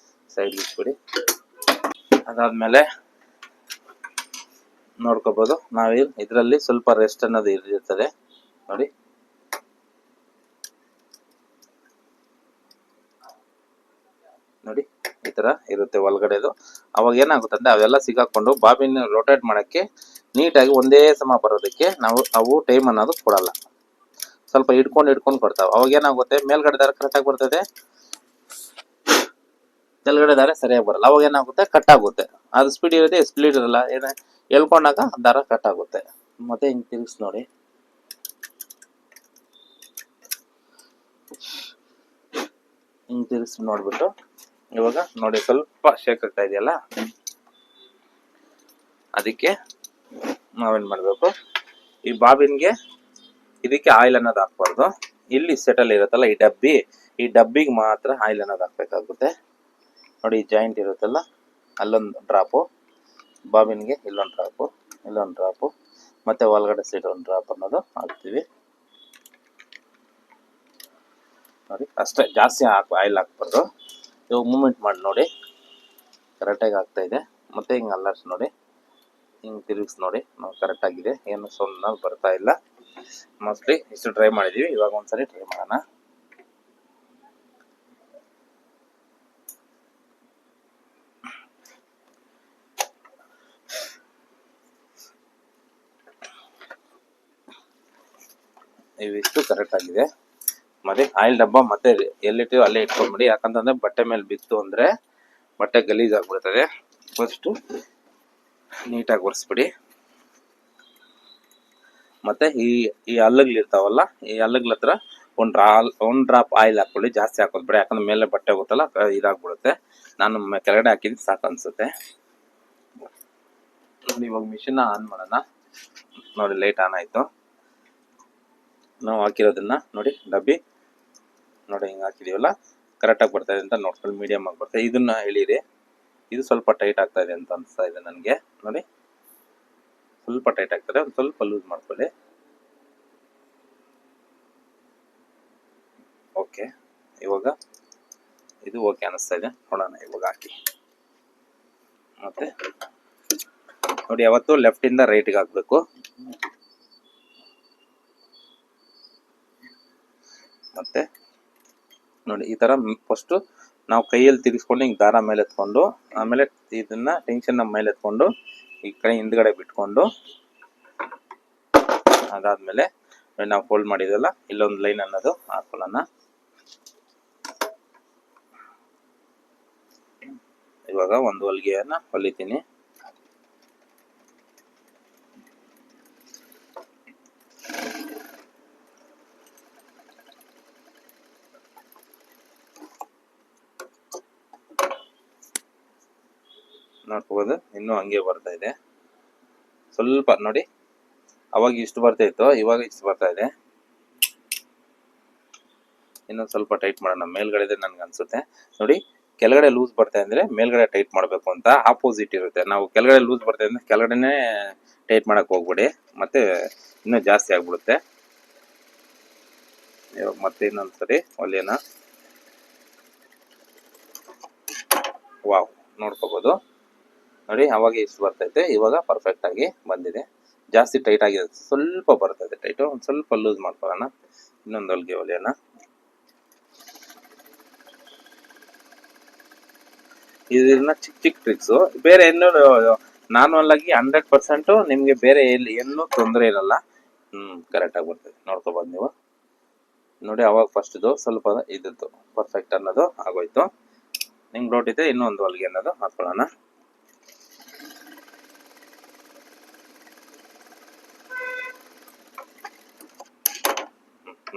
ಸೈಡ್ ಇಟ್ಬಿಡಿ. ಅದಾದ್ಮೇಲೆ ನೋಡ್ಕೋಬಹುದು, ನಾವ್ ಇದರಲ್ಲಿ ಸ್ವಲ್ಪ ರೆಸ್ಟ್ ಅನ್ನೋದು ಇರ್ತದೆ ನೋಡಿ. ನೋಡಿ ಈ ತರ ಇರುತ್ತೆ ಒಳಗಡೆದು. ಅವಾಗ ಏನಾಗುತ್ತೆ ಅಂದ್ರೆ ಅವೆಲ್ಲ ಸಿಗಾಕೊಂಡು ಬಾಬಿನ ರೊಟೇಟ್ ಮಾಡಕ್ಕೆ ನೀಟಾಗಿ ಒಂದೇ ಸಮ ಬರೋದಕ್ಕೆ ಅವು ಟೈಮ್ ಅನ್ನೋದು ಕೊಡಲ್ಲ, ಸ್ವಲ್ಪ ಹಿಡ್ಕೊಂಡು ಕೊಡ್ತಾವೆ. ಅವಾಗ ಏನಾಗುತ್ತೆ ಮೇಲ್ಗಡೆ ದಾರ ಕರೆಕ್ಟಾಗಿ ಬರ್ತದೆ, ಕೆಳಗಡೆ ದಾರ ಸರಿಯಾಗಿ ಬರಲ್ಲ. ಅವಾಗ ಏನಾಗುತ್ತೆ ಕಟ್ ಆಗುತ್ತೆ. ಅದು ಸ್ಪೀಡ್ ಇರುತ್ತೆ, ಸ್ಪೀಡ್ ಇರಲ್ಲ, ಎಳ್ಕೊಂಡಾಗ ದಾರ ಕಟ್ ಆಗುತ್ತೆ. ಮತ್ತೆ ಹಿಂಗ್ ತಿರ್ಗಿಸ್ ನೋಡಿ, ಹಿಂಗ್ ತಿರ್ಗಿಸಿ ನೋಡ್ಬಿಟ್ಟು ಇವಾಗ ನೋಡಿ ಸ್ವಲ್ಪ ಶೇಕ್ ಆಗ್ತಾ ಇದೆಯಲ್ಲ, ಅದಕ್ಕೆ ನಾವೇನ್ ಮಾಡ್ಬೇಕು, ಈ ಬಾಬಿನ್ಗೆ ಇದಕ್ಕೆ ಆಯಿಲ್ ಅನ್ನೋದು ಹಾಕ್ಬಾರ್ದು. ಇಲ್ಲಿ ಸೆಟಲ್ ಇರುತ್ತಲ್ಲ ಈ ಡಬ್ಬಿಗೆ ಮಾತ್ರ ಆಯಿಲ್ ಅನ್ನೋದು ಹಾಕ್ಬೇಕಾಗುತ್ತೆ. ನೋಡಿ ಈ ಜಾಯಿಂಟ್ ಇರುತ್ತಲ್ಲ, ಅಲ್ಲೊಂದು ಡ್ರಾಪು, ಬಾಬಿನ್ಗೆ ಇಲ್ಲೊಂದು ಡ್ರಾಪು, ಮತ್ತೆ ಒಳಗಡೆ ಸೈಡ್ ಒಂದು ಡ್ರಾಪ್ ಅನ್ನೋದು ಹಾಕ್ತೀವಿ. ನೋಡಿ ಅಷ್ಟೇ, ಜಾಸ್ತಿ ಆಯಿಲ್ ಹಾಕ್ಬಾರ್ದು. ಇವಾಗ ಮೂಮೆಂಟ್ ಮಾಡಿ ನೋಡಿ, ಕರೆಕ್ಟಾಗಿ ಆಗ್ತಾ ಇದೆ. ಮತ್ತೆ ಹಿಂಗೆ ಅಲ್ಲಾಡ್ಸಿ ನೋಡಿ, ಹಿಂಗೆ ತಿರುಗಿಸಿ ನೋಡಿ, ನಾವು ಕರೆಕ್ಟಾಗಿದೆ, ಏನು ಸೌಂಡ್ ಬರ್ತಾ ಇಲ್ಲ. ಮೋಸ್ಟ್ಲಿ ಇಷ್ಟು ಟ್ರೈ ಮಾಡಿದ್ದೀವಿ. ಇವಾಗ ಒಂದ್ಸರಿ ಟ್ರೈ ಮಾಡೋಣ. ಇವಿಷ್ಟು ಕರೆಕ್ಟ್ ಆಗಿದೆ. ಮತ್ತೆ ಆಯಿಲ್ ಡಬ್ಬ ಮತ್ತೆ ಎಲ್ಲಿಟ್ಟಿವಿ ಅಲ್ಲೇ ಇಟ್ಕೊಂಡ್ಬಿಡಿ. ಯಾಕಂತಂದ್ರೆ ಬಟ್ಟೆ ಮೇಲೆ ಬಿತ್ತು ಅಂದ್ರೆ ಬಟ್ಟೆ ಗಲೀಜ್ ಆಗ್ಬಿಡ್ತದೆ. ಫಸ್ಟು ನೀಟಾಗಿ ಒರೆಸ್ಬಿಡಿ. ಮತ್ತೆ ಈ ಹಲ್ಲಗಳಿರ್ತಾವಲ್ಲ, ಈ ಹಲ್ಲಗಳ ಹತ್ರ ಒಂದ್ ಡ್ರಾಪ್ ಆಯಿಲ್ ಹಾಕೊಳ್ಳಿ, ಜಾಸ್ತಿ ಹಾಕೋದ್ ಬೇಡ. ಯಾಕಂದ್ರೆ ಮೇಲೆ ಬಟ್ಟೆ ಗೊತ್ತಲ್ಲ, ಇದಾಗ್ಬಿಡುತ್ತೆ. ನಾನು ಕೆಳಗಡೆ ಹಾಕಿದ್ದು ಸಾಕು ಅನ್ಸುತ್ತೆ. ಇವಾಗ ಮಿಷಿನ್ ಆನ್ ಮಾಡೋಣ. ನೋಡಿ ಲೈಟ್ ಆನ್ ಆಯ್ತು. ನಾವು ಹಾಕಿರೋದನ್ನ ನೋಡಿ, ಡಬ್ಬಿ ನೋಡಿ ಹಿಂಗೆ ಹಾಕಿದೀವಲ್ಲ, ಕರೆಕ್ಟಾಗಿ ಬರ್ತಾ ಇದೆ ಅಂತ ನೋಡ್ಕೊಂಡು ಮೀಡಿಯಮ್ ಆಗಿ ಬರ್ತದೆ. ಇದನ್ನ ಎಳೀರಿ. ಇದು ಸ್ವಲ್ಪ ಟೈಟ್ ಆಗ್ತಾ ಇದೆ ಅಂತ ಅನಿಸ್ತಾ ಇದೆ ನನಗೆ. ನೋಡಿ ಸ್ವಲ್ಪ ಟೈಟ್ ಆಗ್ತದೆ, ಒಂದು ಸ್ವಲ್ಪ ಲೂಸ್ ಮಾಡ್ಕೊಳ್ಳಿ. ಓಕೆ, ಇವಾಗ ಇದು ಓಕೆ ಅನಿಸ್ತಾ ಇದೆ. ನೋಡೋಣ ಇವಾಗ ಹಾಕಿ. ಮತ್ತೆ ನೋಡಿ, ಯಾವತ್ತು ಲೆಫ್ಟ್ ಇಂದ ರೈಟ್ಗೆ ಹಾಕ್ಬೇಕು. ಮತ್ತೆ ನೋಡಿ ಈ ತರ ಫಸ್ಟ್ ನಾವು ಕೈಯಲ್ಲಿ ತಿರ್ಗಿಸ್ಕೊಂಡು ಹಿಂಗೆ ದಾರ ಮೇಲೆ ಎತ್ಕೊಂಡು, ಆಮೇಲೆ ಇದನ್ನ ಟೆನ್ಷನ್ ಮೇಲೆ ಎತ್ಕೊಂಡು ಈ ಕಡೆ ಹಿಂದ್ಗಡೆ ಬಿಟ್ಕೊಂಡು, ಅದಾದ್ಮೇಲೆ ನಾವು ಫೋಲ್ಡ್ ಮಾಡಿದಲ್ಲ, ಇಲ್ಲೊಂದು ಲೈನ್ ಅನ್ನೋದು ಹಾಕೊಳ್ಳೋಣ. ಇವಾಗ ಒಂದು ಹೊಲಿಗೆಯನ್ನ ಹೊಲಿತೀನಿ. ನೋಡ್ಕೋಬಹುದು, ಇನ್ನೂ ಹಂಗೆ ಬರ್ತಾ ಇದೆ. ಸ್ವಲ್ಪ ನೋಡಿ, ಅವಾಗ ಇಷ್ಟು ಬರ್ತಾ ಇತ್ತು, ಇವಾಗ ಇಷ್ಟು ಬರ್ತಾ ಇದೆ. ಇನ್ನೊಂದು ಸ್ವಲ್ಪ ಟೈಟ್ ಮಾಡೋಣ. ಮೇಲ್ಗಡೆ ನನ್ಗೆ ಅನ್ಸುತ್ತೆ ನೋಡಿ, ಕೆಳಗಡೆ ಲೂಸ್ ಬರ್ತಾ ಅಂದ್ರೆ ಮೇಲ್ಗಡೆ ಟೈಟ್ ಮಾಡಬೇಕು ಅಂತ ಆಪೋಸಿಟ್ ಇರುತ್ತೆ. ನಾವು ಕೆಳಗಡೆ ಲೂಸ್ ಬರ್ತಾ ಅಂದ್ರೆ ಕೆಳಗಡೆನೆ ಟೈಟ್ ಮಾಡಕ್ ಹೋಗ್ಬಿಡಿ, ಮತ್ತೆ ಇನ್ನೂ ಜಾಸ್ತಿ ಆಗ್ಬಿಡುತ್ತೆ. ಇವಾಗ ಮತ್ತೆ ಇನ್ನೊಂದ್ಸರಿ ಹೊಲಿಯೋಣ. ವಾವ್, ನೋಡ್ಕೋಬಹುದು ನೋಡಿ, ಅವಾಗ ಇಷ್ಟು ಬರ್ತೈತೆ, ಇವಾಗ ಪರ್ಫೆಕ್ಟ್ ಆಗಿ ಬಂದಿದೆ. ಜಾಸ್ತಿ ಟೈಟ್ ಆಗಿದೆ, ಸ್ವಲ್ಪ ಬರ್ತದೆ ಟೈಟು, ಒಂದು ಸ್ವಲ್ಪ ಲೂಸ್ ಮಾಡ್ಕೊಳ್ಳೋಣ. ಇನ್ನೊಂದು ಹೊಲಿಗೆ ಹೊಲಿಯೋಣ. ಇದನ್ನ ಚಿಕ್ಕ ಟ್ರಿಕ್ಸ್, ಬೇರೆ ಇನ್ನೂ ನಾರ್ಮಲ್ ಆಗಿ 100% ನಿಮ್ಗೆ ಬೇರೆ ಏನೂ ತೊಂದರೆ ಇರಲ್ಲ. ಕರೆಕ್ಟ್ ಆಗಿ ಬರ್ತದೆ, ನೋಡ್ಕೋಬಹುದು ನೀವು. ನೋಡಿ ಅವಾಗ ಫಸ್ಟ್ ಸ್ವಲ್ಪ ಇದ್ದು ಪರ್ಫೆಕ್ಟ್ ಅನ್ನೋದು ಆಗೋಯ್ತು. ನಿಮ್ಗೆ ಡೌಟ್ ಇದೆ, ಇನ್ನೊಂದು ಹೊಲಿಗೆ ಅನ್ನೋದು ಹಾಕೊಳ್ಳೋಣ.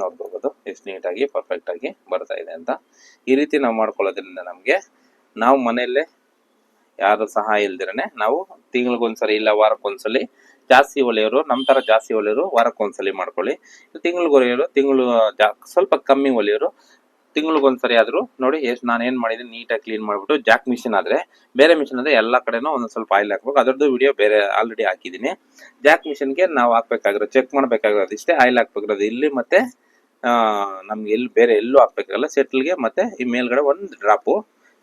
ನೋಡ್ಕೋಬಹುದು ಎಷ್ಟು ನೀಟಾಗಿ ಪರ್ಫೆಕ್ಟ್ ಆಗಿ ಬರ್ತಾ ಇದೆ ಅಂತ. ಈ ರೀತಿ ನಾವು ಮಾಡ್ಕೊಳ್ಳೋದ್ರಿಂದ ನಮ್ಗೆ, ನಾವು ಮನೆಯಲ್ಲೇ ಯಾರು ಸಹಾಯ ಇಲ್ದಿರನೆ ನಾವು ತಿಂಗಳಿಗೊಂದ್ಸರಿ ಇಲ್ಲ ವಾರಕ್ಕೊಂದ್ಸಲಿ, ಜಾಸ್ತಿ ಹೊಲಿಯೋರು ನಮ್ಮ ತರ ಜಾಸ್ತಿ ಹೊಲಿಯೋರು ವಾರಕ್ಕೊಂದ್ಸಲಿ ಮಾಡ್ಕೊಳ್ಳಿ. ತಿಂಗಳಿಗೆ ಹೊಲಿಯೋರು ಸ್ವಲ್ಪ ಕಮ್ಮಿ ಹೊಲಿಯೋರು ತಿಂಗಳಿಗೊಂದ್ಸರಿ ಆದ್ರೂ ನೋಡಿ. ಎಷ್ಟು ನಾನು ಏನ್ ಮಾಡಿದೀನಿ, ನೀಟಾಗಿ ಕ್ಲೀನ್ ಮಾಡ್ಬಿಟ್ಟು, ಜಾಕ್ ಮಿಷಿನ್ ಆದ್ರೆ, ಬೇರೆ ಮಿಷಿನ್ ಆದ್ರೆ ಎಲ್ಲಾ ಕಡೆನೂ ಒಂದೊಂದ್ ಸ್ವಲ್ಪ ಆಯಿಲ್ ಹಾಕ್ಬೇಕು. ಅದರದ್ದು ವಿಡಿಯೋ ಬೇರೆ ಆಲ್ರೆಡಿ ಹಾಕಿದೀನಿ. ಜಾಕ್ ಮಿಷಿನ್ಗೆ ನಾವು ಹಾಕ್ಬೇಕಾಗಿರೋದು, ಚೆಕ್ ಮಾಡ್ಬೇಕಾಗಿರೋದು ಇಷ್ಟೇ, ಆಯಿಲ್ ಹಾಕ್ಬೇಕಾಗಿರೋದು ಇಲ್ಲಿ, ಮತ್ತೆ ನಮ್ಗೆ ಎಲ್ಲಿ ಬೇರೆ ಎಲ್ಲೂ ಹಾಕ್ಬೇಕಾಗಲ್ಲ. ಸೆಟ್ಲ್ಗೆ ಮತ್ತೆ ಈ ಮೇಲ್ಗಡೆ ಒಂದು ಡ್ರಾಪು,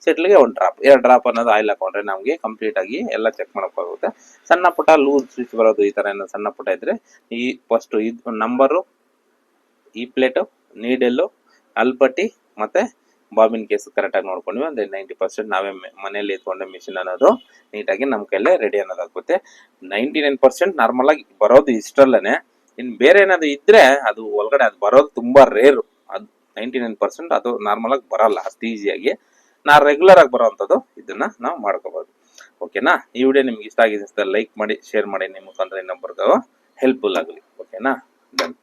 ಸೆಟ್ಲ್ಗೆ ಒಂದು ಡ್ರಾಪ್, 2 ಡ್ರಾಪ್ ಅನ್ನೋದು ಆಯಿಲ್ ಹಾಕೊಂಡ್ರೆ ನಮ್ಗೆ ಕಂಪ್ಲೀಟ್ ಆಗಿ ಎಲ್ಲ ಚೆಕ್ ಮಾಡೋಕ್ಕಾಗುತ್ತೆ. ಸಣ್ಣ ಪುಟ್ಟ ಲೂಸ್ ಸ್ವಿಚ್ ಬರೋದು ಈ ತರ ಏನೋ ಸಣ್ಣ ಪುಟ್ಟ ಇದ್ರೆ, ಈ ಫಸ್ಟ್ ಇದು ನಂಬರು, ಈ ಪ್ಲೇಟು, ನೀಡೆಲ್ಲು, ಅಲ್ಪಟ್ಟಿ ಮತ್ತೆ ಬಾಬಿನ್ ಕೇಸ್ ಕರೆಕ್ಟಾಗಿ ನೋಡ್ಕೊಂಡ್ವಿ ಅಂದ್ರೆ 90% ನಾವೇ ಮನೆಯಲ್ಲಿ ಇಟ್ಕೊಂಡೆ ಮಿಷಿನ್ ಅನ್ನೋದು ನೀಟಾಗಿ ನಮ್ಮ ಕೈಲೇ ರೆಡಿ ಅನ್ನೋದಾಗುತ್ತೆ. 99% ನಾರ್ಮಲ್ ಆಗಿ ಬರೋದು ಇಷ್ಟರಲ್ಲೇನೆ. ಇನ್ ಬೇರೆ ಏನಾದ್ರು ಇದ್ರೆ ಅದು ಒಳಗಡೆ ಅದು ಬರೋದು ತುಂಬಾ ರೇರು. ಅದು 99% ಅದು ನಾರ್ಮಲ್ ಆಗಿ ಬರಲ್ಲ ಅಷ್ಟು ಈಸಿಯಾಗಿ. ರೆಗ್ಯುಲರ್ ಆಗಿ ಬರೋವಂಥದ್ದು ಇದನ್ನ ನಾವು ಮಾಡ್ಕೋಬಹುದು. ಓಕೆನಾ? ಈ ವಿಡಿಯೋ ನಿಮ್ಗೆ ಇಷ್ಟ ಆಗಿದೆ ಲೈಕ್ ಮಾಡಿ, ಶೇರ್ ಮಾಡಿ, ನಿಮ್ಮ ಮುಖಾಂತರ ಇನ್ನೊಬ್ಬರಿಗೂ ಹೆಲ್ಪ್ಫುಲ್ ಆಗಲಿ. ಓಕೆನಾ? ಡನ್.